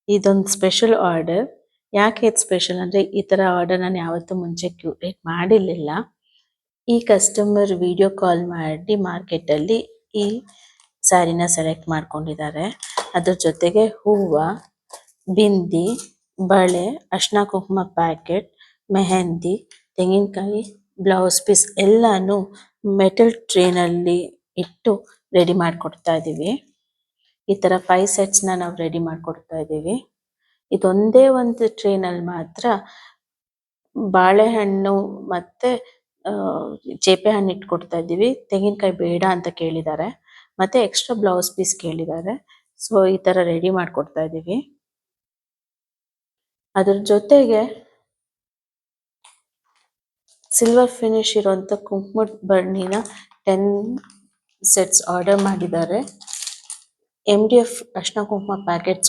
ಇದೊಂದು special order. ಯಾಕೆ ಇದು ಸ್ಪೆಷಲ್ ಅಂದರೆ ಈ ಥರ ಆರ್ಡರ್ ನಾನು ಯಾವತ್ತೂ ಮುಂಚೆ ಕ್ಯೂರೇಟ್ ಮಾಡಿರಲಿಲ್ಲ. ಈ ಕಸ್ಟಮರ್ ವಿಡಿಯೋ ಕಾಲ್ ಮಾಡಿ ಮಾರ್ಕೆಟಲ್ಲಿ ಈ ಸ್ಯಾರಿನ ಸೆಲೆಕ್ಟ್ ಮಾಡ್ಕೊಂಡಿದ್ದಾರೆ. ಅದ್ರ ಜೊತೆಗೆ ಹೂವು, ಬಿಂದಿ, ಬಳೆ, ಅರ್ಶಿನ ಕುಂಕುಮ ಪ್ಯಾಕೆಟ್, ಮೆಹಂದಿ, ತೆಂಗಿನಕಾಯಿ, ಬ್ಲೌಸ್ ಪೀಸ್ ಎಲ್ಲಾನು ಮೆಟಲ್ ಟ್ರೇನಲ್ಲಿ ಇಟ್ಟು ರೆಡಿ ಮಾಡಿಕೊಡ್ತಾ ಇದ್ದೀವಿ. ಈ ಥರ 5 ಸೆಟ್ಸ್ನ ನಾವು ರೆಡಿ ಮಾಡಿಕೊಡ್ತಾ ಇದ್ದೀವಿ. ಇದೊಂದೇ ಒಂದು ಟ್ರೇನಲ್ಲಿ ಮಾತ್ರ ಬಾಳೆಹಣ್ಣು ಮತ್ತು ಚೇಪೆ ಹಣ್ಣು ಇಟ್ಕೊಡ್ತಾ ಇದ್ದೀವಿ. ತೆಂಗಿನಕಾಯಿ ಬೇಡ ಅಂತ ಕೇಳಿದ್ದಾರೆ, ಮತ್ತು ಎಕ್ಸ್ಟ್ರಾ ಬ್ಲೌಸ್ ಪೀಸ್ ಕೇಳಿದ್ದಾರೆ. ಸೊ ಈ ಥರ ರೆಡಿ ಮಾಡಿಕೊಡ್ತಾ ಇದ್ದೀವಿ. ಅದ್ರ ಜೊತೆಗೆ ಸಿಲ್ವರ್ ಫಿನಿಶ್ ಇರುವಂಥ ಕುಂಕುಮದ ಬಣ್ಣಿನ 10 ಸೆಟ್ಸ್ ಆರ್ಡರ್ ಮಾಡಿದ್ದಾರೆ. MDF ಅರ್ಶಿನ ಕುಂಕುಮ ಪ್ಯಾಕೆಟ್ಸ್